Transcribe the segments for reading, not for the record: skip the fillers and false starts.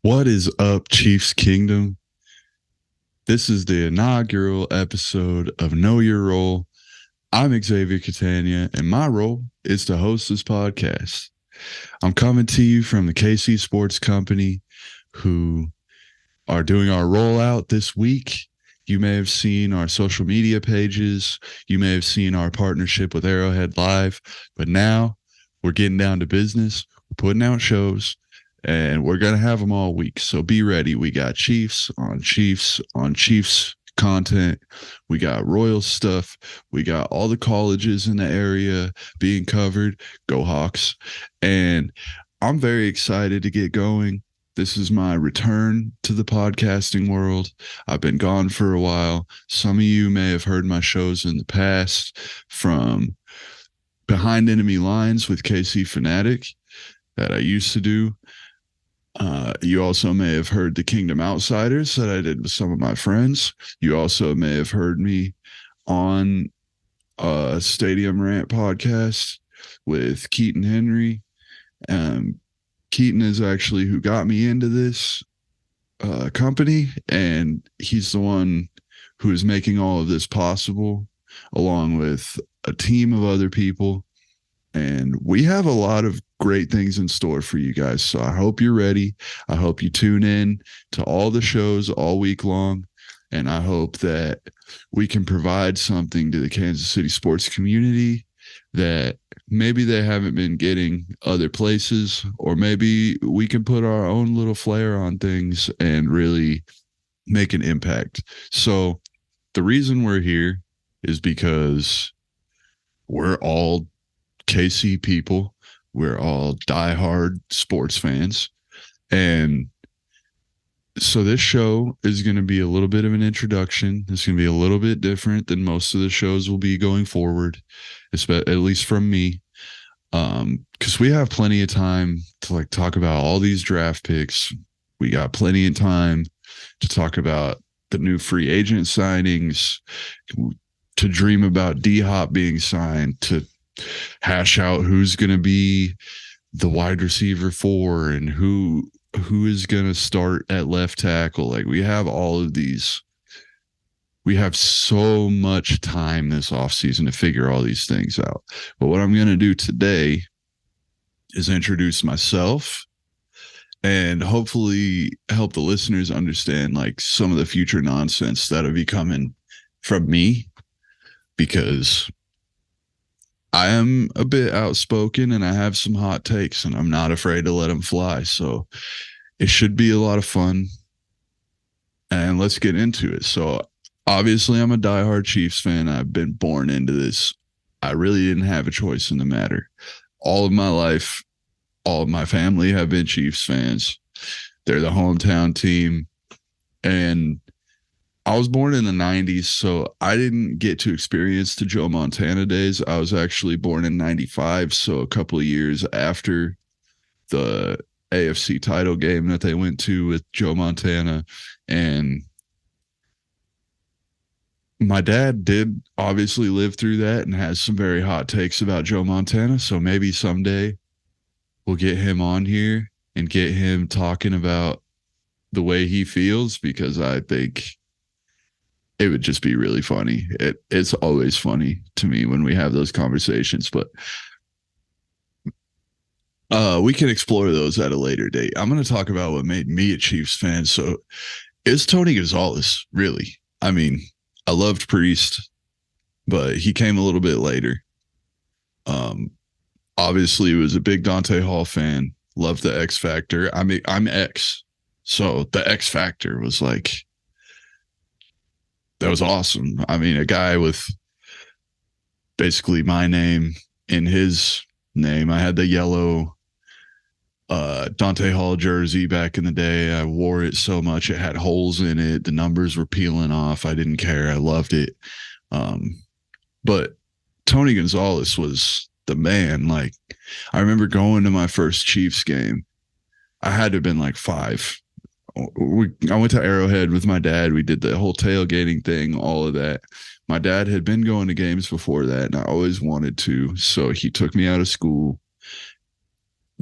What is up, Chiefs Kingdom? This is the inaugural episode of Know Your Role. I'm Xavier Catania, and my role is to host this podcast. I'm coming to you from the KC Sports Company, who are doing our rollout this week. You may have seen our social media pages. You may have seen our partnership with Arrowhead Live, but now we're getting down to business. We're putting out shows, and we're going to have them all week. So be ready. We got Chiefs on Chiefs content. We got Royals stuff. We got all the colleges in the area being covered. Go Hawks. And I'm very excited to get going. This is my return to the podcasting world. I've been gone for a while. Some of you may have heard my shows in the past, from Behind Enemy Lines with KC Fanatic that I used to do. You also may have heard the Kingdom Outsiders that I did with some of my friends. You also may have heard me on a Stadium Rant podcast with Keaton Henry. Keaton is actually who got me into this company, and he's the one who is making all of this possible, along with a team of other people. And we have a lot of great things in store for you guys. So I hope you're ready. I hope you tune in to all the shows all week long. And I hope that we can provide something to the Kansas City sports community that maybe they haven't been getting other places, or maybe we can put our own little flair on things and really make an impact. So the reason we're here is because we're all KC people. We're all diehard sports fans. And so this show is going to be a little bit of an introduction. It's going to be a little bit different than most of the shows will be going forward, at least from me. Because we have plenty of time to talk about all these draft picks. We got plenty of time to talk about the new free agent signings, to dream about D-Hop being signed, to hash out who's going to be the wide receiver for and who is going to start at left tackle. Like, we have all of these. We have so much time this offseason to figure all these things out. But what I'm going to do today is introduce myself and hopefully help the listeners understand some of the future nonsense that'll be coming from me, because I am a bit outspoken and I have some hot takes, and I'm not afraid to let them fly. So it should be a lot of fun. And let's get into it. So obviously, I'm a diehard Chiefs fan. I've been born into this. I really didn't have a choice in the matter. All of my life, all of my family have been Chiefs fans. They're the hometown team. And I was born in the 90s, so I didn't get to experience the Joe Montana days. I was actually born in 95, so a couple of years after the AFC title game that they went to with Joe Montana. And my dad did obviously live through that and has some very hot takes about Joe Montana, so maybe someday we'll get him on here and get him talking about the way he feels, because I think it would just be really funny. It's always funny to me when we have those conversations, but we can explore those at a later date. I'm going to talk about what made me a Chiefs fan. So it's Tony Gonzalez, really. I mean, I loved Priest, but he came a little bit later. Obviously, was a big Dante Hall fan. Loved the X Factor. I mean, I'm X, so the X Factor was that was awesome. I mean, a guy with basically my name in his name. I had the yellow Dante Hall jersey back in the day. I wore it so much. It had holes in it. The numbers were peeling off. I didn't care. I loved it. But Tony Gonzalez was the man. I remember going to my first Chiefs game. I had to have been 5. I went to Arrowhead with my dad. We did the whole tailgating thing, all of that. My dad had been going to games before that, and I always wanted to. So he took me out of school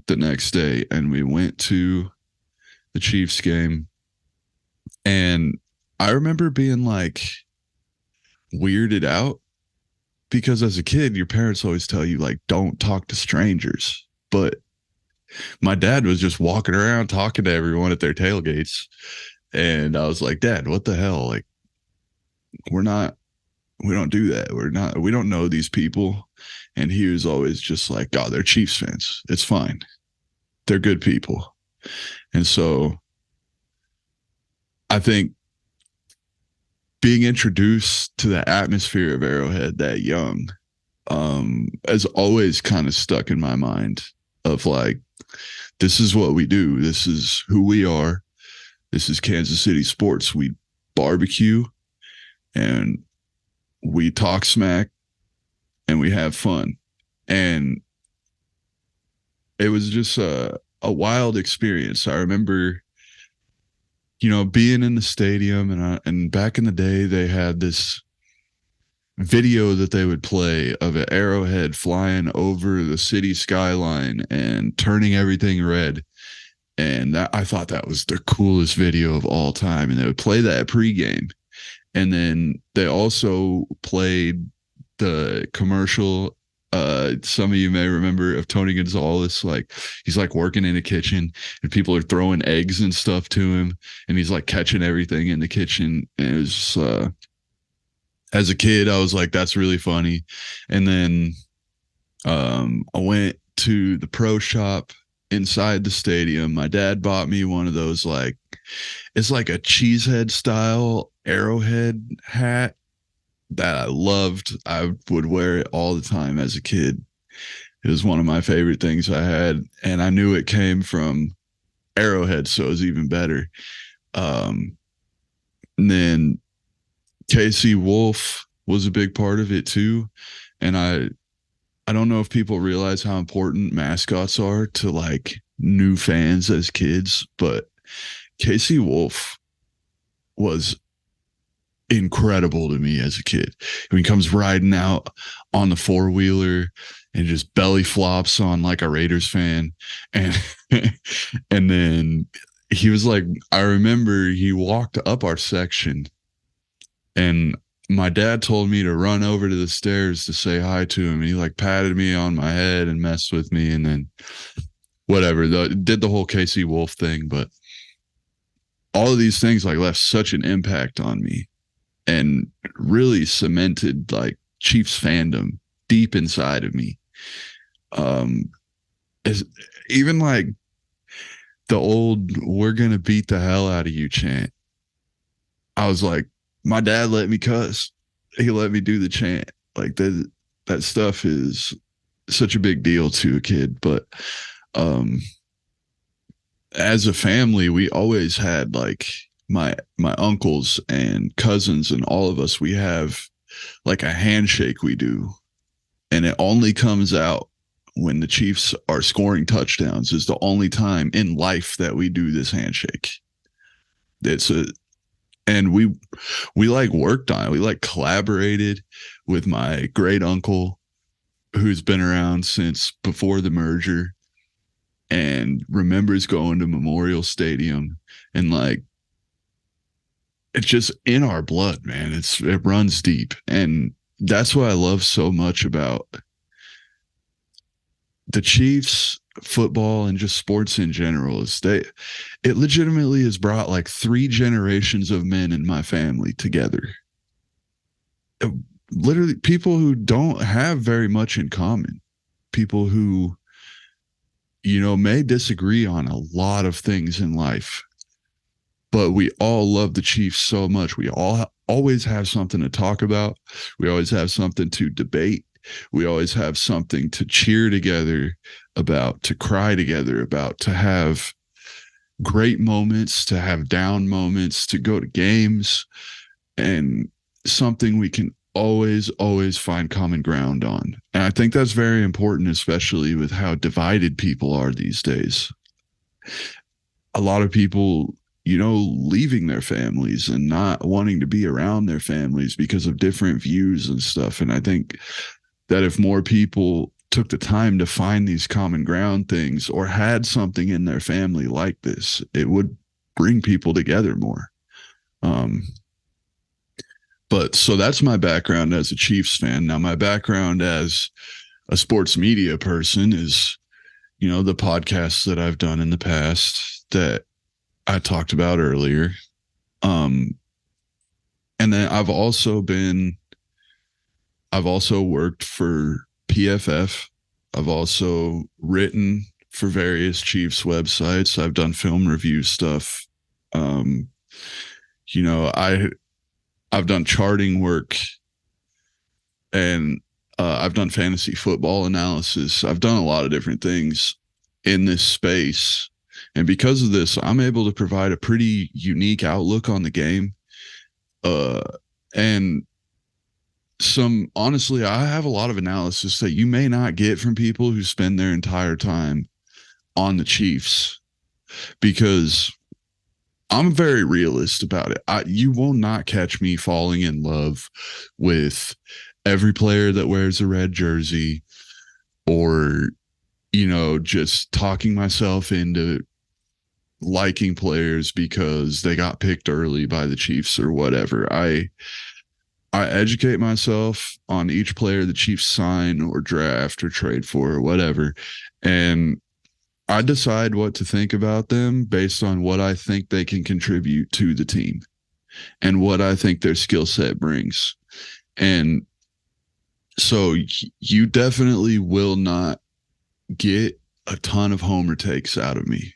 the next day, and we went to the the Chiefs game. And I remember being like weirded out because as a kid, your parents always tell you, like, don't talk to strangers. But my dad was just walking around talking to everyone at their tailgates. And I was like, Dad, what the hell? Like, we're not, we don't do that. We don't know these people. And he was always just like, oh, they're Chiefs fans. It's fine. They're good people. And so I think being introduced to the atmosphere of Arrowhead that young has always kind of stuck in my mind of like, this is what we do. This is who we are. This is Kansas City sports. We barbecue and we talk smack and we have fun. And it was just a wild experience. I remember, being in the stadium and back in the day, they had this video that they would play of an arrowhead flying over the city skyline and turning everything red. And I thought that was the coolest video of all time. And they would play that pregame. And then they also played the commercial. Some of you may remember of Tony Gonzalez. Like, he's like working in a kitchen and people are throwing eggs and stuff to him. And he's like catching everything in the kitchen. And it was just, as a kid, I was like, that's really funny. And then I went to the pro shop inside the stadium. My dad bought me one of those, like, it's like a cheesehead style arrowhead hat that I loved. I would wear it all the time as a kid. It was one of my favorite things I had. And I knew it came from Arrowhead, so it was even better. And then Casey Wolf was a big part of it too. And I don't know if people realize how important mascots are to like new fans as kids, but Casey Wolf was incredible to me as a kid. When he comes riding out on the four-wheeler and just belly flops on like a Raiders fan. And and then he was like, I remember he walked up our section and my dad told me to run over to the stairs to say hi to him. And he like patted me on my head and messed with me. And then whatever, did the whole Casey Wolf thing. But all of these things like left such an impact on me and really cemented like Chiefs fandom deep inside of me. Is even like the old "we're gonna beat the hell out of you" chant. I was like, my dad let me cuss. He let me do the chant. Like that stuff is such a big deal to a kid. But as a family, we always had like my uncles and cousins and all of us, we have like a handshake we do. And it only comes out when the Chiefs are scoring touchdowns. Is the only time in life that we do this handshake. And we like worked on it. We like collaborated with my great uncle who's been around since before the merger and remembers going to Memorial Stadium, and like it's just in our blood, man. It runs deep. And that's what I love so much about the Chiefs, football, and just sports in general is it legitimately has brought like 3 generations of men in my family together. Literally people who don't have very much in common, people who, may disagree on a lot of things in life, but we all love the Chiefs so much. We all always have something to talk about. We always have something to debate. We always have something to cheer together about, to cry together about, to have great moments, to have down moments, to go to games, and something we can always find common ground on. And I think that's very important, especially with how divided people are these days. A lot of people, leaving their families and not wanting to be around their families because of different views and stuff. And I think that if more people took the time to find these common ground things or had something in their family like this, it would bring people together more. Um, but so that's my background as a Chiefs fan. Now, my background as a sports media person is, the podcasts that I've done in the past that I talked about earlier. Um, and then I've also worked for PFF. I've also written for various Chiefs websites. I've done film review stuff. Um, you know, I I've done charting work, and I've done fantasy football analysis. I've done a lot of different things in this space. And because of this, I'm able to provide a pretty unique outlook on the game. Uh, and honestly, I have a lot of analysis that you may not get from people who spend their entire time on the Chiefs, because I'm very realist about it. You will not catch me falling in love with every player that wears a red jersey, or, just talking myself into liking players because they got picked early by the Chiefs or whatever. I educate myself on each player the Chiefs sign or draft or trade for or whatever. And I decide what to think about them based on what I think they can contribute to the team and what I think their skill set brings. And so you definitely will not get a ton of homer takes out of me.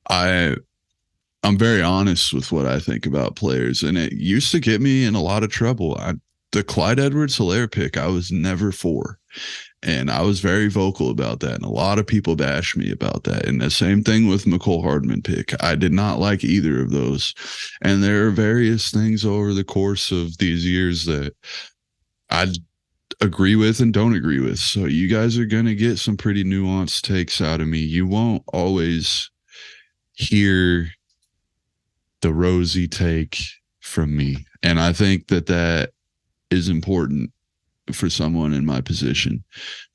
I'm very honest with what I think about players, and it used to get me in a lot of trouble. The Clyde Edwards-Helaire pick, I was never for. And I was very vocal about that. And a lot of people bash me about that. And the same thing with McCole Hardman pick. I did not like either of those. And there are various things over the course of these years that I agree with and don't agree with. So you guys are going to get some pretty nuanced takes out of me. You won't always hear the rosy take from me. And I think that is important for someone in my position.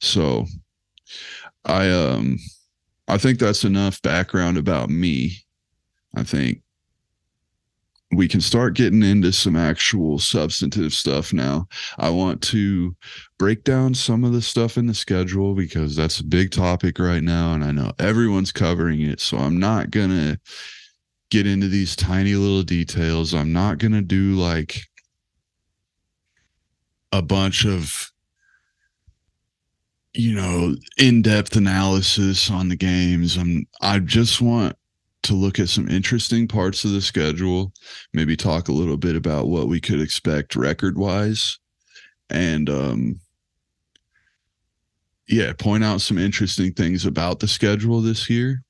So I think that's enough background about me. I think we can start getting into some actual substantive stuff now. I want to break down some of the stuff in the schedule because that's a big topic right now, and I know everyone's covering it. So I'm not going to get into these tiny little details. I'm not going to do like a bunch of, in-depth analysis on the games. I just want to look at some interesting parts of the schedule, maybe talk a little bit about what we could expect record-wise, and point out some interesting things about the schedule this year.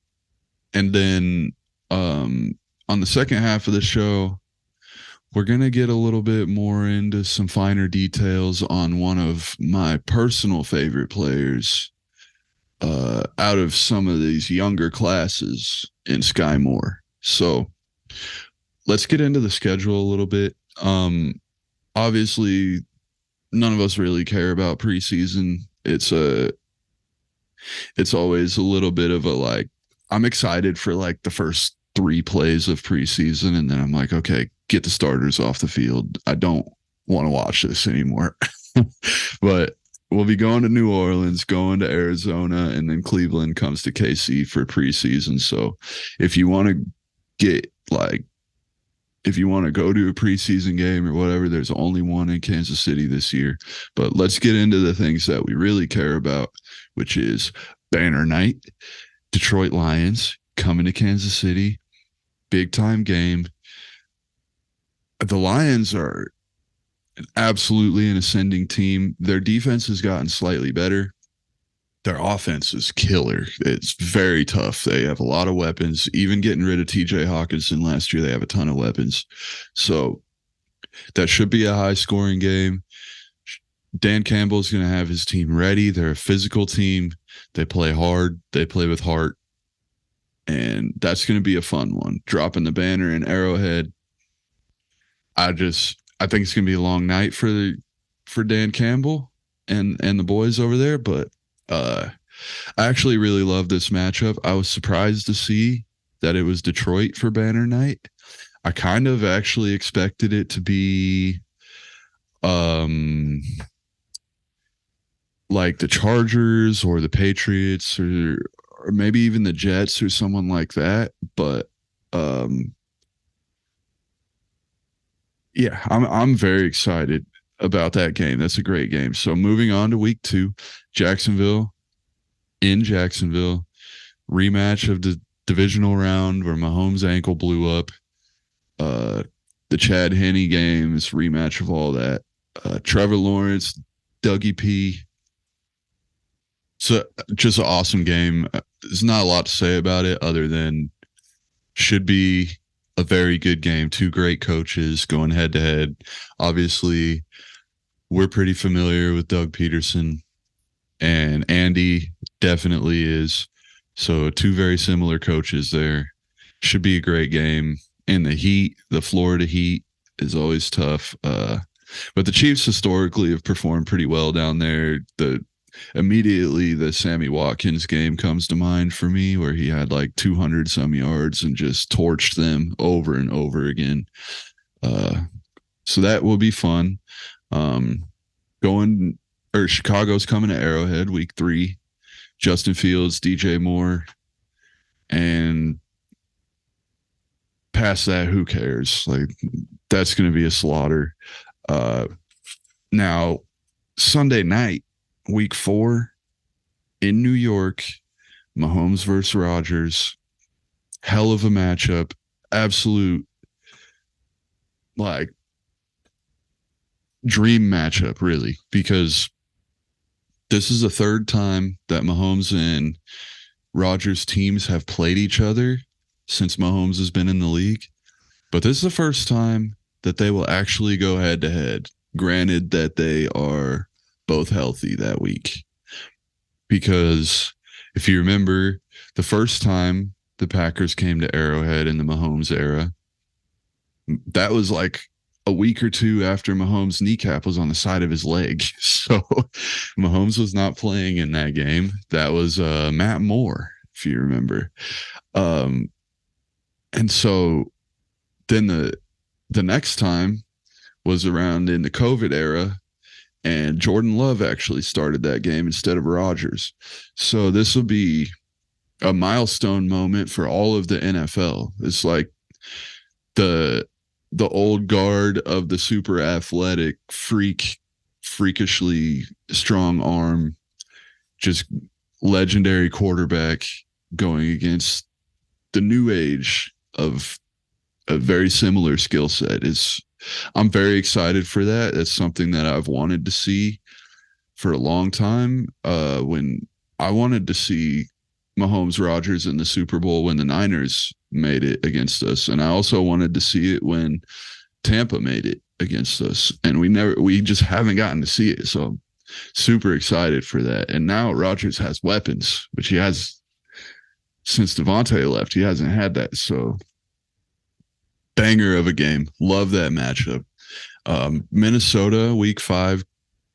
And then on the second half of the show, we're going to get a little bit more into some finer details on one of my personal favorite players out of some of these younger classes in Skyy Moore. So let's get into the schedule a little bit. Obviously, none of us really care about preseason. It's always a little bit of a like, I'm excited for like the first 3 plays of preseason, and then I'm like, okay, get the starters off the field. I don't want to watch this anymore. But we'll be going to New Orleans, going to Arizona, and then Cleveland comes to KC for preseason. So if you want to go to a preseason game or whatever, there's only one in Kansas City this year. But let's get into the things that we really care about, which is banner night, Detroit Lions coming to Kansas City, big time game. The Lions are absolutely an ascending team. Their defense has gotten slightly better. Their offense is killer. It's very tough. They have a lot of weapons. Even getting rid of TJ Hawkinson last year, they have a ton of weapons. So that should be a high scoring game. Dan Campbell is going to have his team ready. They're a physical team. They play hard. They play with heart. And that's going to be a fun one. Dropping the banner in Arrowhead. I think it's going to be a long night for Dan Campbell and the boys over there. But I actually really love this matchup. I was surprised to see that it was Detroit for banner night. I kind of actually expected it to be um like the Chargers or the Patriots or maybe even the Jets or someone like that. But um yeah, I'm very excited about that game. That's a great game. So moving on to week 2, Jacksonville in Jacksonville, rematch of the divisional round where Mahomes' ankle blew up. Uh the Chad Henne games, rematch of all that. Trevor Lawrence, Dougie P. So just an awesome game. There's not a lot to say about it other than should be a very good game. Two great coaches going head to head. Obviously, we're pretty familiar with Doug Peterson, and Andy definitely is. So two very similar coaches there. Should be a great game. And the Heat, the Florida Heat, is always tough. But the Chiefs historically have performed pretty well down there. Immediately the Sammy Watkins game comes to mind for me, where he had like 200 some yards and just torched them over and over again. So that will be fun. Going or Chicago's coming to Arrowhead week 3. Justin Fields, DJ Moore, and past that, who cares? Like, that's going to be a slaughter. Now, Sunday night, week 4 in New York, Mahomes versus Rodgers. Hell of a matchup. Absolute, like, dream matchup, really, because this is the third time that Mahomes and Rodgers teams have played each other since Mahomes has been in the league. But this is the first time that they will actually go head to head, granted that they are both healthy that week. Because if you remember, the first time the Packers came to Arrowhead in the Mahomes era, that was like a week or two after Mahomes' kneecap was on the side of his leg. So Mahomes was not playing in that game. That was Matt Moore, if you remember. And so then the next time was around in the COVID era, and Jordan Love actually started that game instead of Rodgers. So this will be a milestone moment for all of the NFL. It's like the old guard of the super athletic, freakishly strong arm, just legendary quarterback going against the new age of a very similar skill set. I'm very excited for that. That's something that I've wanted to see for a long time. When I wanted to see Mahomes Rodgers in the Super Bowl when the Niners made it against us, and I also wanted to see it when Tampa made it against us, and we just haven't gotten to see it. So I'm super excited for that. And now Rodgers has weapons, which he has since Devontae left. He hasn't had that. So banger of a game. Love that matchup. Minnesota, week 5,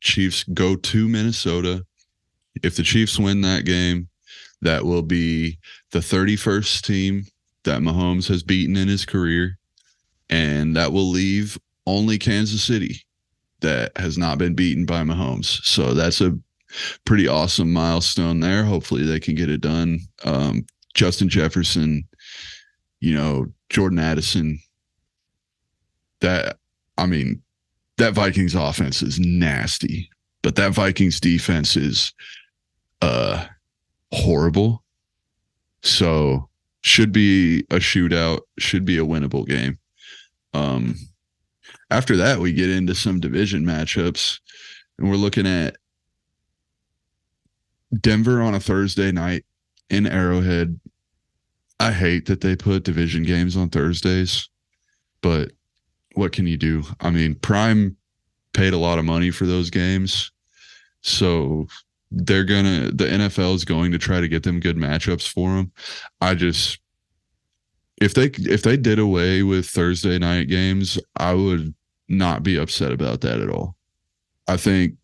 Chiefs go to Minnesota. If the Chiefs win that game, that will be the 31st team that Mahomes has beaten in his career. And that will leave only Kansas City that has not been beaten by Mahomes. So that's a pretty awesome milestone there. Hopefully they can get it done. Justin Jefferson, Jordan Addison, that Vikings offense is nasty, but that Vikings defense is horrible. So should be a shootout, should be a winnable game. After that, we get into some division matchups, and we're looking at Denver on a Thursday night in Arrowhead. I hate that they put division games on Thursdays, but what can you do? I mean, Prime paid a lot of money for those games, so the NFL is going to try to get them good matchups for them. If they did away with Thursday night games, I would not be upset about that at all. I think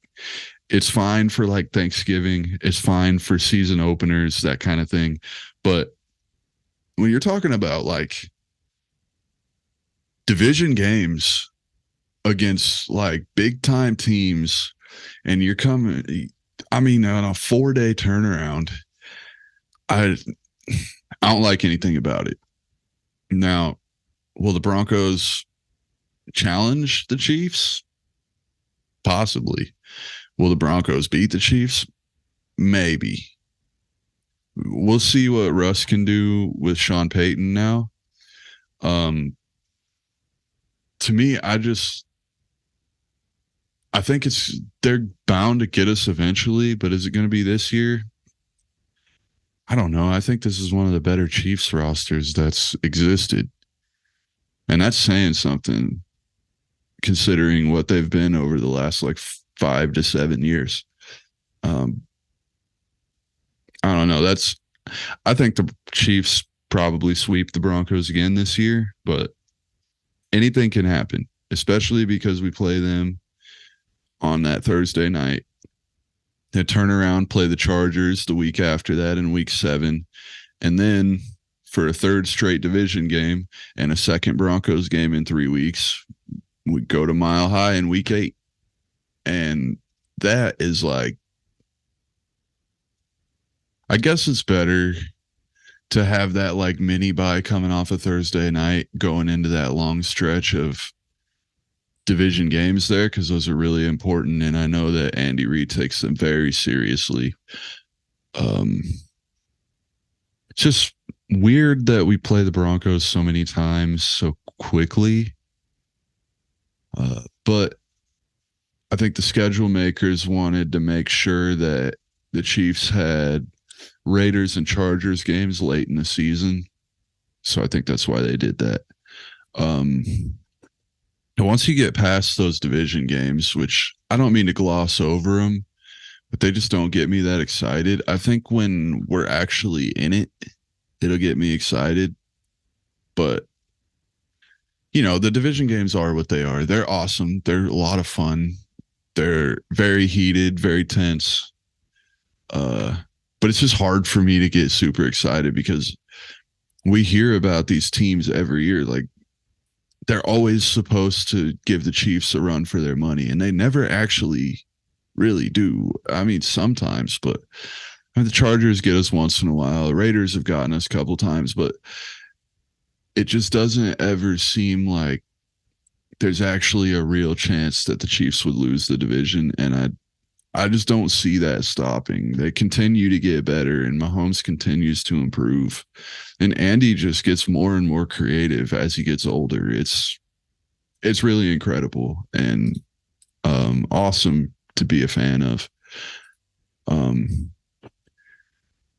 it's fine for like Thanksgiving. It's fine for season openers, that kind of thing. But when you're talking about like division games against like big time teams, and you're coming, I mean, on a 4-day turnaround, I I don't like anything about it. Now, will the Broncos challenge the Chiefs? Possibly. Will the Broncos beat the Chiefs? Maybe. We'll see what Russ can do with Sean Payton now. Um, to me, I think they're bound to get us eventually, but is it going to be this year? I don't know. I think this is one of the better Chiefs rosters that's existed. And that's saying something considering what they've been over the last like 5 to 7 years. Um, I don't know. I think the Chiefs probably sweep the Broncos again this year, but anything can happen, especially because we play them on that Thursday night. They turn around, play the Chargers the week after that in week 7. And then for a third straight division game and a second Broncos game in 3 weeks, we go to Mile High in week 8. And that is like, I guess it's better to have that like mini bye coming off a Thursday night going into that long stretch of division games there, because those are really important. And I know that Andy Reid takes them very seriously. It's just weird that we play the Broncos so many times so quickly. But I think the schedule makers wanted to make sure that the Chiefs had Raiders and Chargers games late in the season. So I think that's why they did that. And once you get past those division games, which I don't mean to gloss over them, but they just don't get me that excited. I think when we're actually in it, it'll get me excited. But, you know, the division games are what they are. They're awesome. They're a lot of fun. They're very heated, very tense. But it's just hard for me to get super excited because we hear about these teams every year. Like, they're always supposed to give the Chiefs a run for their money, and they never actually really do. I mean, sometimes, but I mean, the Chargers get us once in a while. The Raiders have gotten us a couple times, but it just doesn't ever seem like there's actually a real chance that the Chiefs would lose the division. And I just don't see that stopping. They continue to get better, and Mahomes continues to improve. And Andy just gets more and more creative as he gets older. It's really incredible and awesome to be a fan of. And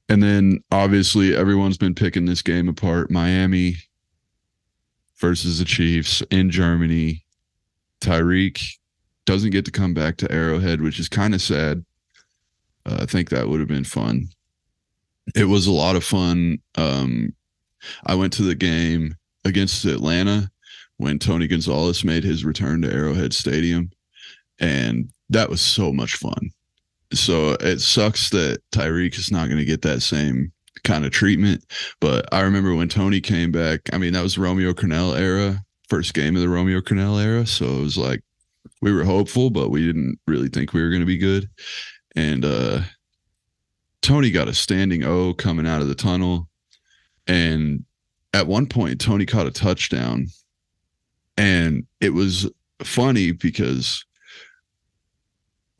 then obviously everyone's been picking this game apart. Miami versus the Chiefs in Germany. Tyreek doesn't get to come back to Arrowhead, which is kind of sad. I think that would have been fun. It was a lot of fun. I went to the game against Atlanta when Tony Gonzalez made his return to Arrowhead Stadium, and that was so much fun. So it sucks that Tyreek is not going to get that same kind of treatment. But I remember when Tony came back, I mean, that was Romeo Crennel era, first game of the Romeo Crennel era. So it was like, we were hopeful, but we didn't really think we were going to be good. And Tony got a standing O coming out of the tunnel. And at one point, Tony caught a touchdown. And it was funny because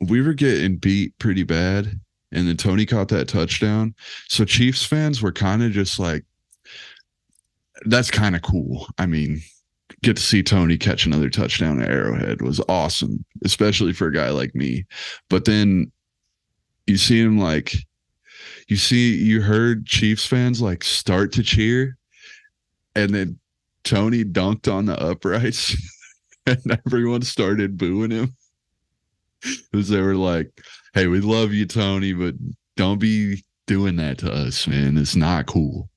we were getting beat pretty bad. And then Tony caught that touchdown. So Chiefs fans were kind of just like, that's kind of cool. I mean, get to see Tony catch another touchdown at Arrowhead was awesome, especially for a guy like me. But then you see him like, you heard Chiefs fans like start to cheer, and then Tony dunked on the uprights and everyone started booing him because they were like, hey, we love you, Tony, but don't be doing that to us, man. It's not cool.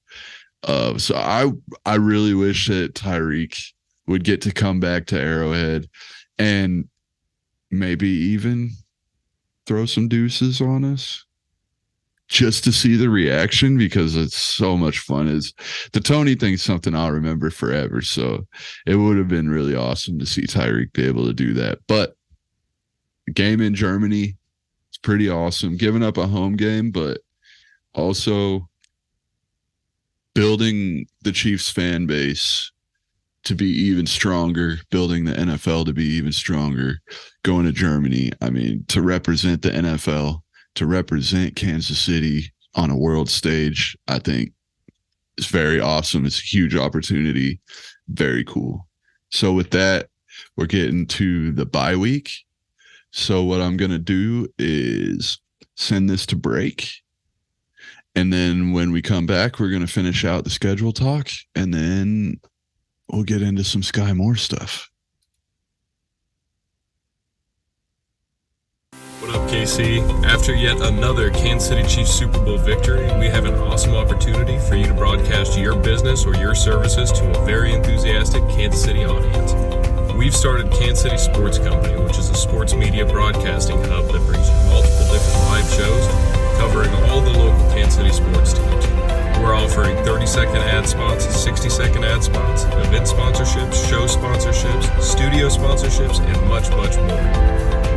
So I really wish that Tyreek would get to come back to Arrowhead and maybe even throw some deuces on us. just to see the reaction because it's so much fun. Is the Tony thing's something I'll remember forever. So it would have been really awesome to see Tyreek be able to do that. But game in Germany, it's pretty awesome. Giving up a home game, but also building the Chiefs fan base to be even stronger, building the NFL to be even stronger, going to Germany. I mean, to represent the NFL, to represent Kansas City on a world stage, I think it's very awesome. It's a huge opportunity. Very cool. So with that, we're getting to the bye week. So what I'm going to do is send this to break. And then when we come back, we're going to finish out the schedule talk, and then we'll get into some Skyy Moore stuff. What up, KC? After yet another Kansas City Chiefs Super Bowl victory, we have an awesome opportunity for you to broadcast your business or your services to a very enthusiastic Kansas City audience. We've started Kansas City Sports Company, which is a sports media broadcasting hub that brings you multiple different live shows covering all the local Kansas City sports teams. We're offering 30-second ad spots, 60-second ad spots, event sponsorships, show sponsorships, studio sponsorships, and much, much more.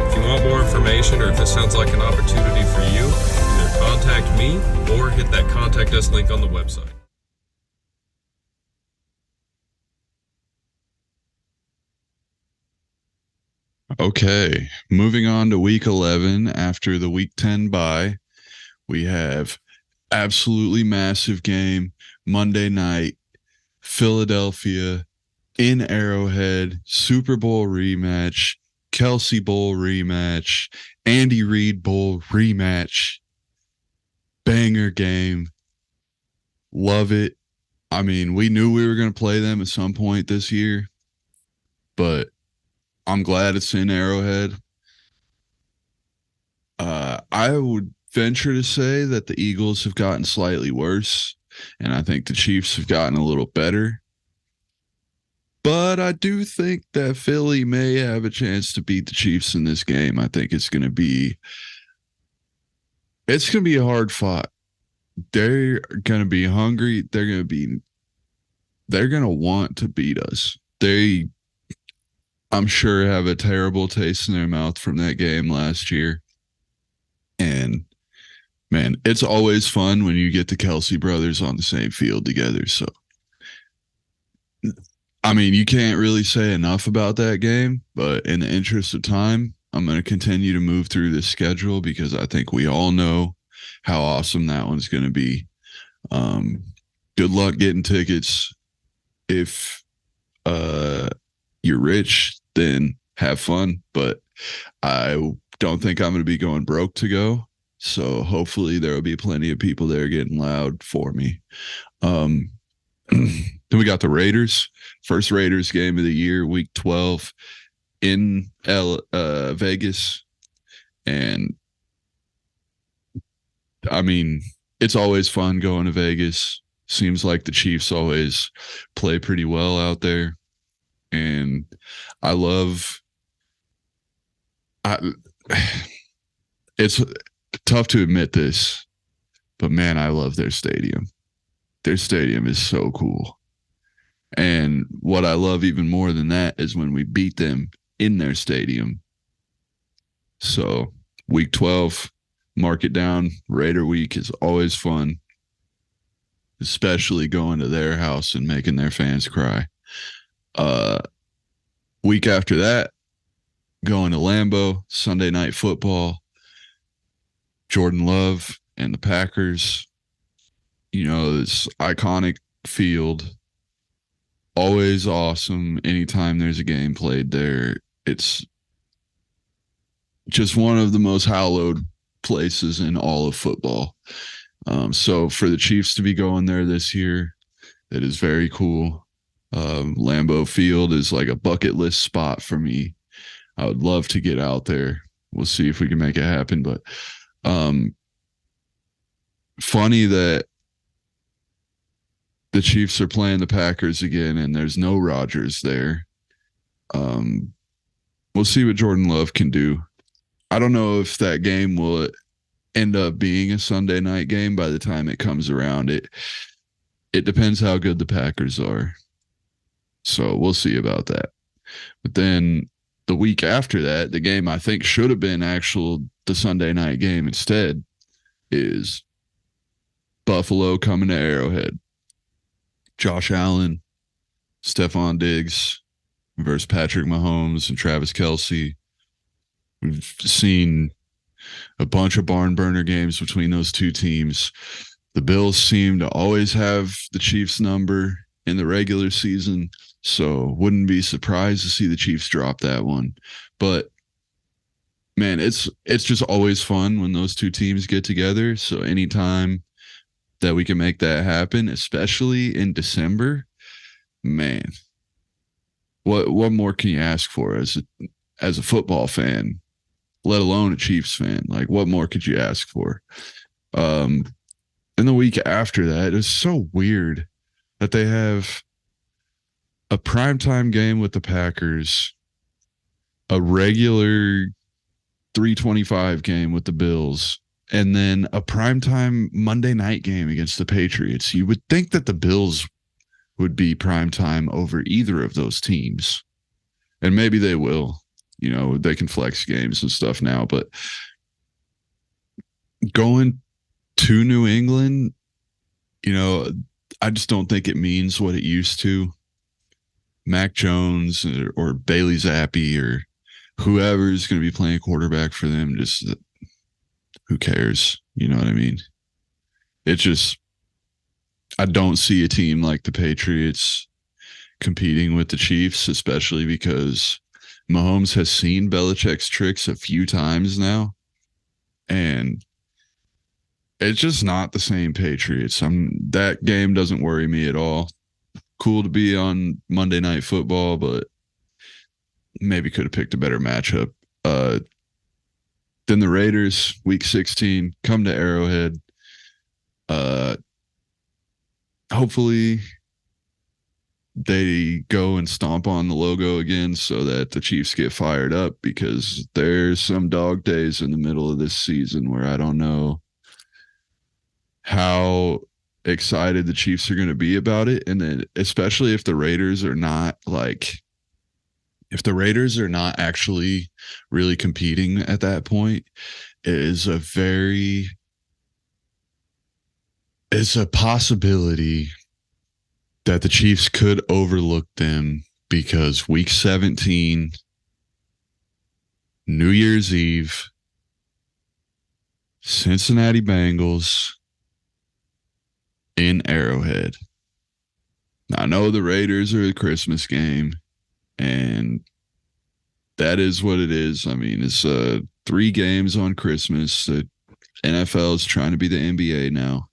If you want more information or if this sounds like an opportunity for you, either contact me or hit that contact us link on the website. Okay, moving on to week 11 after the week 10 bye. We have absolutely massive game Monday night, Philadelphia in Arrowhead, Super Bowl rematch, Kelsey Bowl rematch, Andy Reid Bowl rematch. Banger game. Love it. I mean, we knew we were going to play them at some point this year, but I'm glad it's in Arrowhead. I would venture to say that the Eagles have gotten slightly worse, and I think the Chiefs have gotten a little better. But I do think that Philly may have a chance to beat the Chiefs in this game. I think it's going to be a hard fought. They're going to be hungry. They're going to want to beat us. I'm sure, have a terrible taste in their mouth from that game last year. And man, it's always fun when you get the Kelsey brothers on the same field together. So, I mean, you can't really say enough about that game, but in the interest of time, I'm going to continue to move through this schedule because I think we all know how awesome that one's going to be. Good luck getting tickets. If you're rich, then have fun, but I don't think I'm going to be going broke to go. So hopefully there will be plenty of people there getting loud for me. Then we got the Raiders, first Raiders game of the year, week 12 in Vegas. And I mean, it's always fun going to Vegas. Seems like the Chiefs always play pretty well out there. And it's tough to admit this, but man, I love their stadium. Their stadium is so cool. And what I love even more than that is when we beat them in their stadium. So week 12, mark it down. Raider week is always fun, especially going to their house and making their fans cry. Week after that, going to Lambeau, Sunday Night Football, Jordan Love and the Packers. You know, this iconic field, always awesome. Anytime there's a game played there, it's just one of the most hallowed places in all of football. So for the Chiefs to be going there this year, that is very cool. Lambeau Field is like a bucket list spot for me. I would love to get out there. We'll see if we can make it happen. But funny that the Chiefs are playing the Packers again and there's no Rodgers there. We'll see what Jordan Love can do. I don't know if that game will end up being a Sunday night game by the time it comes around. It depends how good the Packers are. So we'll see about that. But then the week after that, the game I think should have been the Sunday night game instead is Buffalo coming to Arrowhead. Josh Allen, Stephon Diggs versus Patrick Mahomes and Travis Kelce. We've seen a bunch of barn burner games between those two teams. The Bills seem to always have the Chiefs' number in the regular season, so wouldn't be surprised to see the Chiefs drop that one. But man, it's just always fun when those two teams get together. So anytime that we can make that happen, especially in December, man, what more can you ask for as a football fan, let alone a Chiefs fan? Like, what more could you ask for? And the week after that, it's so weird that they have a primetime game with the Packers, a regular 325 game with the Bills, and then a primetime Monday night game against the Patriots. You would think that the Bills would be primetime over either of those teams. And maybe they will. You know, they can flex games and stuff now, but going to New England, you know, I just don't think it means what it used to. Mac Jones or Bailey Zappi or whoever's going to be playing quarterback for them, just who cares? You know what I mean? It just, I don't see a team like the Patriots competing with the Chiefs, especially because Mahomes has seen Belichick's tricks a few times now, and it's just not the same Patriots. That game doesn't worry me at all. Cool to be on Monday Night Football, but maybe could have picked a better matchup. Then the Raiders, Week 16, come to Arrowhead. Hopefully they go and stomp on the logo again so that the Chiefs get fired up, because there's some dog days in the middle of this season where I don't know how excited the Chiefs are going to be about it. And then especially if the Raiders are not actually really competing at that point, it's a possibility that the Chiefs could overlook them, because Week 17, New Year's Eve, Cincinnati Bengals in Arrowhead. Now, I know the Raiders are a Christmas game, and that is what it is. I mean, it's 3 games on Christmas. The NFL is trying to be the NBA now,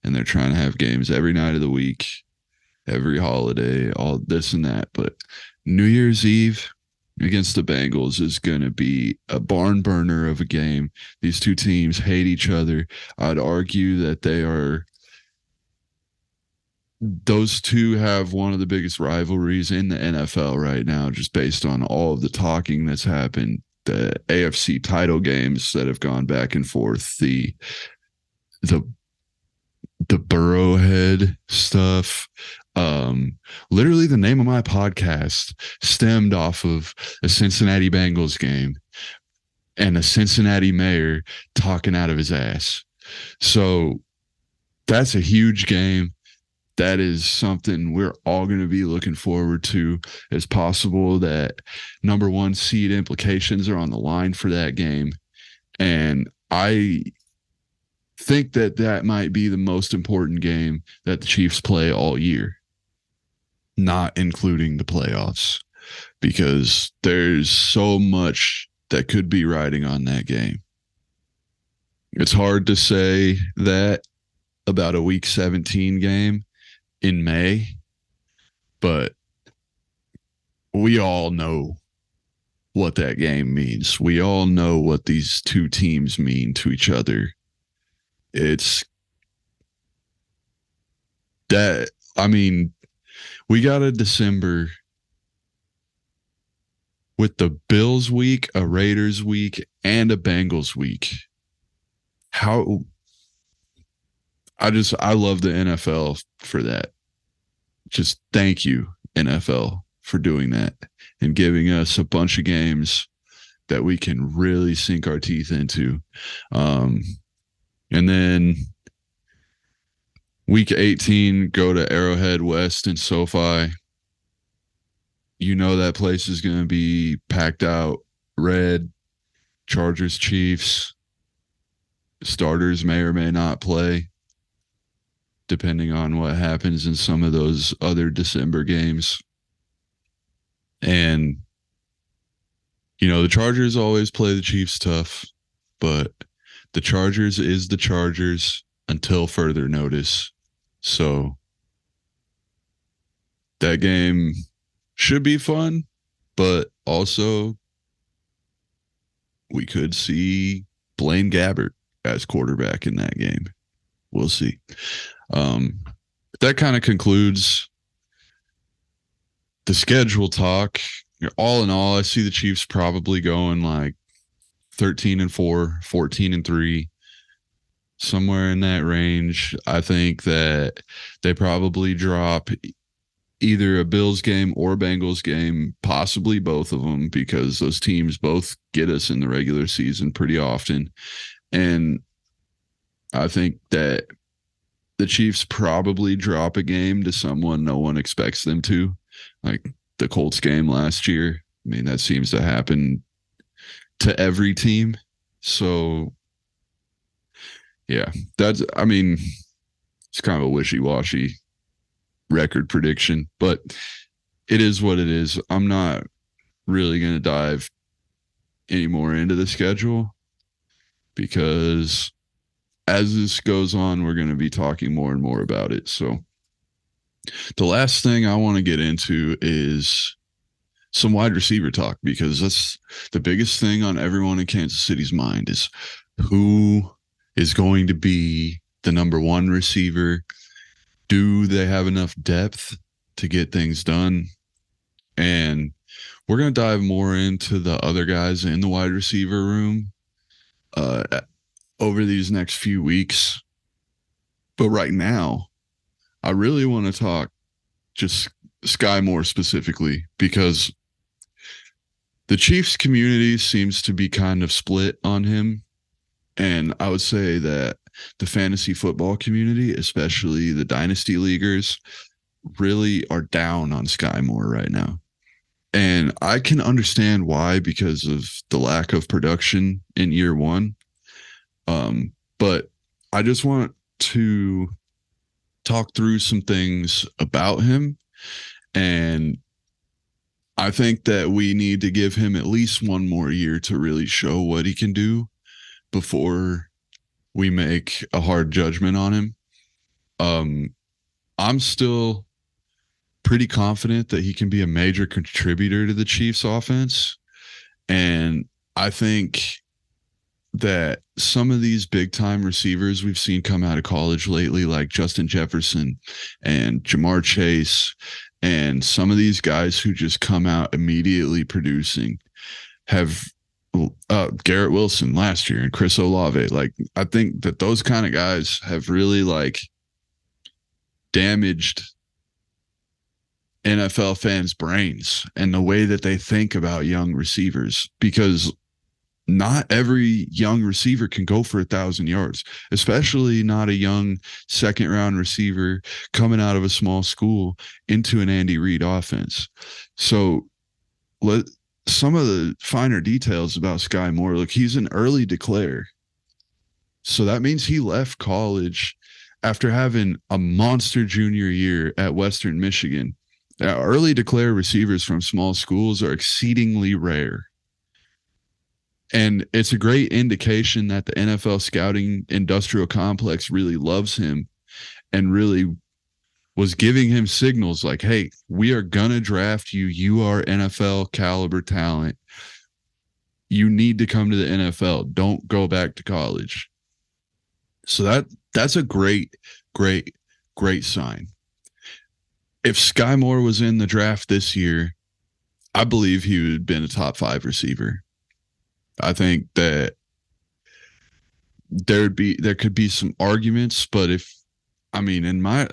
and they're trying to have games every night of the week, every holiday, all this and that. But New Year's Eve against the Bengals is going to be a barn burner of a game. These two teams hate each other. I'd argue that those two have one of the biggest rivalries in the NFL right now, just based on all of the talking that's happened, the AFC title games that have gone back and forth, the Burrowhead stuff. Literally the name of my podcast stemmed off of a Cincinnati Bengals game and a Cincinnati mayor talking out of his ass. So that's a huge game. That is something we're all going to be looking forward to. It's possible that number 1 seed implications are on the line for that game. And I think that might be the most important game that the Chiefs play all year, not including the playoffs, because there's so much that could be riding on that game. It's hard to say that about a Week 17 game in May, but we all know what that game means. We all know what these two teams mean to each other. It's that, I mean, we got a December with the Bills week, a Raiders week, and a Bengals week. how I love the NFL for that. Just thank you, NFL, for doing that and giving us a bunch of games that we can really sink our teeth into. And then week 18, go to Arrowhead West and SoFi. You know that place is going to be packed out. Red, Chargers, Chiefs. Starters may or may not play, depending on what happens in some of those other December games. And, you know, the Chargers always play the Chiefs tough, but the Chargers is the Chargers until further notice. So that game should be fun, but also we could see Blaine Gabbert as quarterback in that game. We'll see. That kind of concludes the schedule talk. All in all, I see the Chiefs probably going like 13-4, 14-3, somewhere in that range. I think that they probably drop either a Bills game or Bengals game, possibly both of them, because those teams both get us in the regular season pretty often. And I think that the Chiefs probably drop a game to someone no one expects them to, like the Colts game last year. I mean, that seems to happen to every team. So, yeah, it's kind of a wishy-washy record prediction, but it is what it is. I'm not really going to dive any more into the schedule because as this goes on, we're going to be talking more and more about it. So the last thing I want to get into is some wide receiver talk, because that's the biggest thing on everyone in Kansas City's mind is who is going to be the number one receiver. Do they have enough depth to get things done? And we're going to dive more into the other guys in the wide receiver room over these next few weeks. But right now, I really want to talk just Skyy Moore specifically, because the Chiefs community seems to be kind of split on him. And I would say that the fantasy football community, especially the dynasty leaguers, really are down on Skyy Moore right now. And I can understand why, because of the lack of production in year one. But I just want to talk through some things about him. And I think that we need to give him at least one more year to really show what he can do before we make a hard judgment on him. I'm still pretty confident that he can be a major contributor to the Chiefs offense. And I think that some of these big time receivers we've seen come out of college lately, like Justin Jefferson and Jamar Chase, and some of these guys who just come out immediately producing, have Garrett Wilson last year and Chris Olave. Like, I think that those kind of guys have really like damaged NFL fans' brains and the way that they think about young receivers, because not every young receiver can go for 1,000 yards, especially not a young second round receiver coming out of a small school into an Andy Reid offense. So some of the finer details about Skyy Moore. Look, he's an early declare. So that means he left college after having a monster junior year at Western Michigan. Now, early declare receivers from small schools are exceedingly rare. And it's a great indication that the NFL scouting industrial complex really loves him and really was giving him signals like, hey, we are going to draft you. You are NFL caliber talent. You need to come to the NFL. Don't go back to college. So that's a great sign. If Skyy Moore was in the draft this year, I believe he would have been a top 5 receiver. I think that there could be some arguments, but in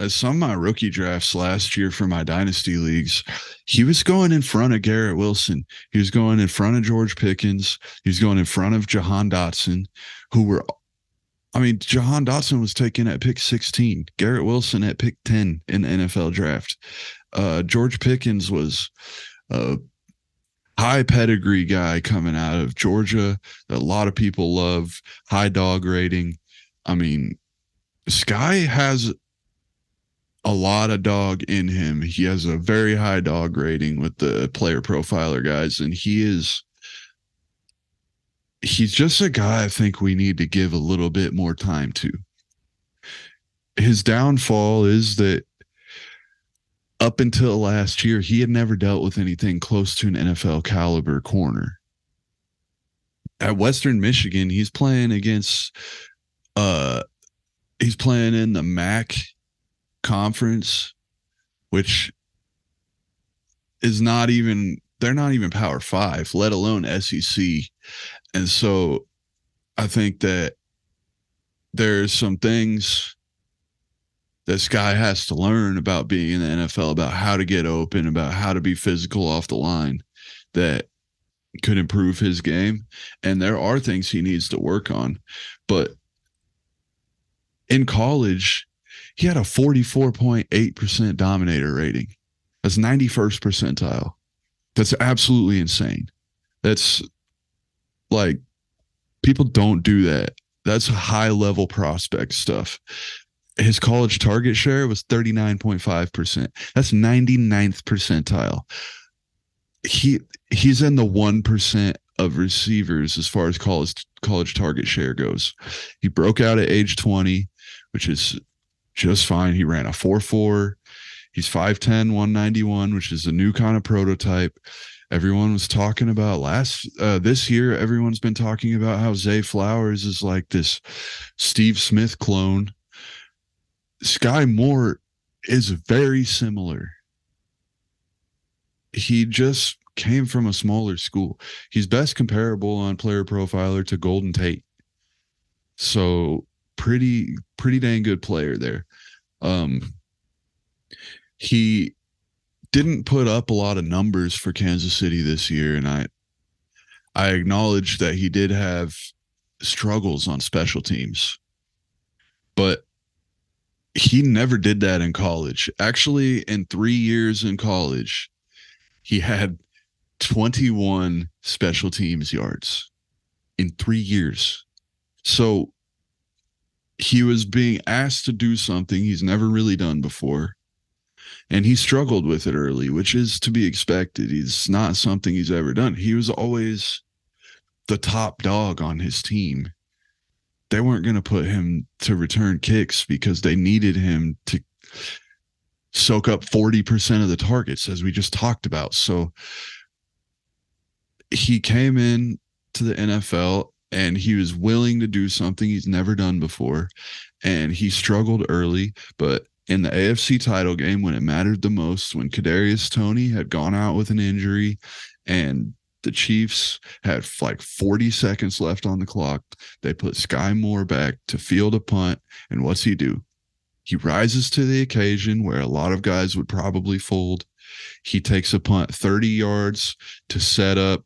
some of my rookie drafts last year for my dynasty leagues, he was going in front of Garrett Wilson. He was going in front of George Pickens. He was going in front of Jahan Dotson, Jahan Dotson was taken at pick 16, Garrett Wilson at pick 10 in the NFL draft. George Pickens was a high pedigree guy coming out of Georgia that a lot of people love, high dog rating. Skyy has a lot of dog in him. He has a very high dog rating with the player profiler guys, and he's just a guy I think we need to give a little bit more time to. His downfall is that up until last year, he had never dealt with anything close to an NFL caliber corner. At Western Michigan, he's playing against he's playing in the MAC conference, which is they're not even Power 5, let alone SEC. And so I think that there's some things that Skyy has to learn about being in the NFL, about how to get open, about how to be physical off the line, that could improve his game. And there are things he needs to work on. But in college, he had a 44.8% dominator rating. That's 91st percentile. That's absolutely insane. That's like, people don't do that. That's high level prospect stuff. His college target share was 39.5%. That's 99th percentile. He's in the 1% of receivers as far as college target share goes. He broke out at age 20, which is just fine. He ran a 4.4. He's 5'10", 191, which is a new kind of prototype. Everyone was talking about this year. Everyone's been talking about how Zay Flowers is like this Steve Smith clone. Skyy Moore is very similar. He just came from a smaller school. He's best comparable on Player Profiler to Golden Tate. So pretty dang good player there. He didn't put up a lot of numbers for Kansas City this year, and I acknowledge that he did have struggles on special teams, but he never did that in college. Actually, in 3 years in college, he had 21 special teams yards in 3 years. So he was being asked to do something he's never really done before. And he struggled with it early, which is to be expected. It's not something he's ever done. He was always the top dog on his team. They weren't going to put him to return kicks because they needed him to soak up 40% of the targets, as we just talked about. So he came in to the NFL and he was willing to do something he's never done before. And he struggled early, but in the AFC title game, when it mattered the most, when Kadarius Toney had gone out with an injury and the Chiefs had like 40 seconds left on the clock, they put Skyy Moore back to field a punt. And what's he do? He rises to the occasion where a lot of guys would probably fold. He takes a punt 30 yards to set up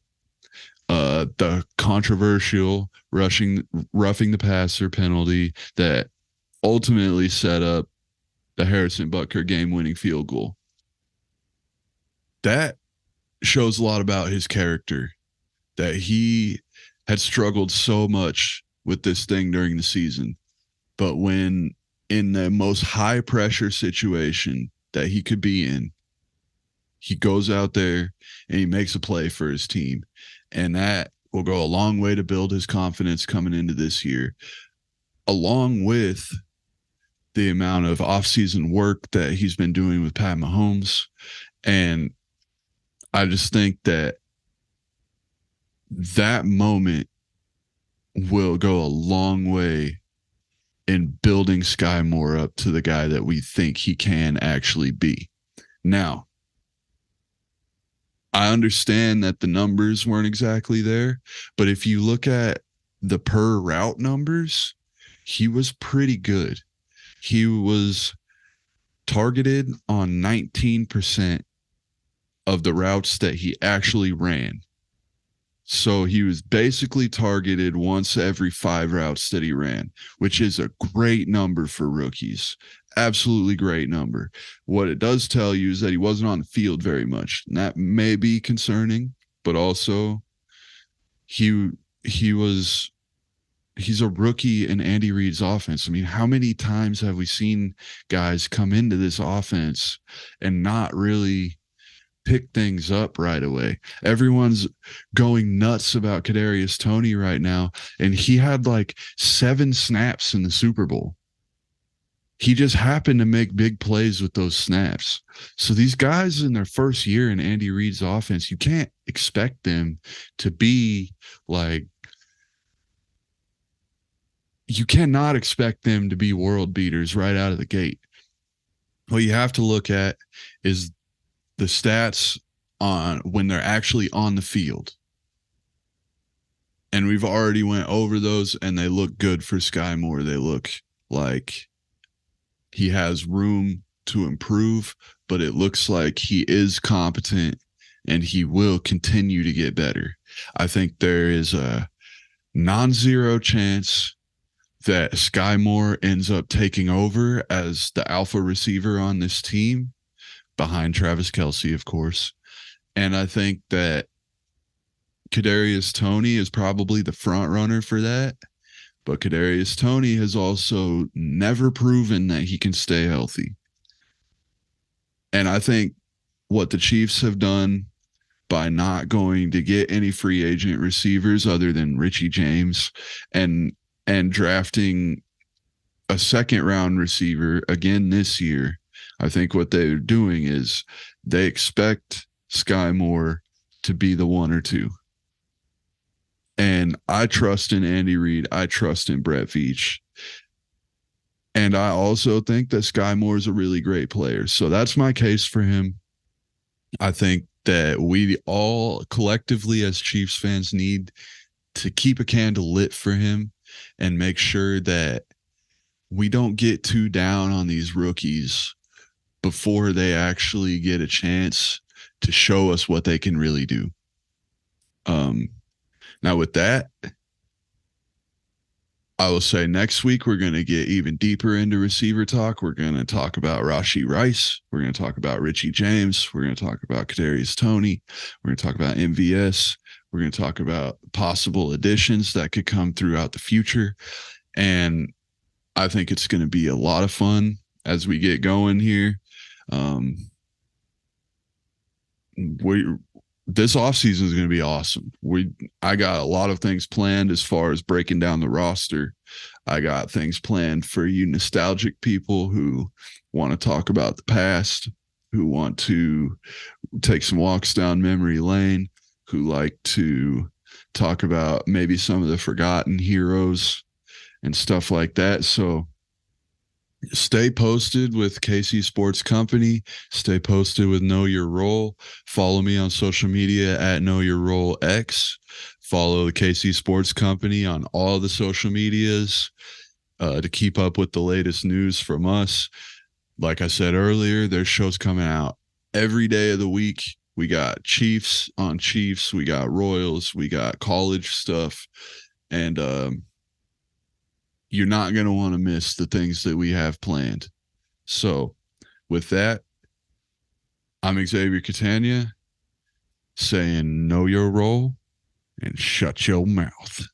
the controversial roughing the passer penalty that ultimately set up the Harrison Butker game-winning field goal. That shows a lot about his character, that he had struggled so much with this thing during the season. But when in the most high-pressure situation that he could be in, he goes out there and he makes a play for his team. And that will go a long way to build his confidence coming into this year, along with the amount of offseason work that he's been doing with Pat Mahomes. And I just think that moment will go a long way in building Skyy Moore up to the guy that we think he can actually be. Now, I understand that the numbers weren't exactly there, but if you look at the per route numbers, he was pretty good. He was targeted on 19% of the routes that he actually ran. So he was basically targeted once every 5 routes that he ran, which is a great number for rookies. Absolutely great number. What it does tell you is that he wasn't on the field very much. And that may be concerning, but also he he was he's a rookie in Andy Reid's offense. I mean, how many times have we seen guys come into this offense and not really pick things up right away? Everyone's going nuts about Kadarius Toney right now, and he had like 7 snaps in the Super Bowl. He just happened to make big plays with those snaps. So these guys in their first year in Andy Reid's offense, you can't expect them to be like, you cannot expect them to be world beaters right out of the gate. What you have to look at is the stats on when they're actually on the field. And we've already went over those, and they look good for Skyy Moore. They look like he has room to improve, but it looks like he is competent and he will continue to get better. I think there is a non-zero chance that Skyy Moore ends up taking over as the alpha receiver on this team, behind Travis Kelce, of course. And I think that Kadarius Toney is probably the front runner for that. But Kadarius Toney has also never proven that he can stay healthy. And I think what the Chiefs have done by not going to get any free agent receivers other than Richie James and drafting a second round receiver again this year, I think what they're doing is they expect Skyy Moore to be the 1 or 2. And I trust in Andy Reid. I trust in Brett Veach. And I also think that Skyy Moore is a really great player. So that's my case for him. I think that we all collectively as Chiefs fans need to keep a candle lit for him and make sure that we don't get too down on these rookies before they actually get a chance to show us what they can really do. Now with that, I will say next week we're going to get even deeper into receiver talk. We're going to talk about Rashee Rice. We're going to talk about Richie James. We're going to talk about Kadarius Toney. We're going to talk about MVS. We're going to talk about possible additions that could come throughout the future. And I think it's going to be a lot of fun as we get going here. This offseason is going to be awesome. I got a lot of things planned as far as breaking down the roster. I got things planned for you nostalgic people who want to talk about the past, who want to take some walks down memory lane, who like to talk about maybe some of the forgotten heroes and stuff like that. So stay posted with KC Sports Company. Stay posted with Know Your Role. Follow me on social media at Know Your Role X. Follow the KC Sports Company on all the social medias to keep up with the latest news from us. Like I said earlier, there's shows coming out every day of the week. We got Chiefs on Chiefs. We got Royals. We got college stuff. And you're not going to want to miss the things that we have planned. So with that, I'm Xavier Catania saying know your role and shut your mouth.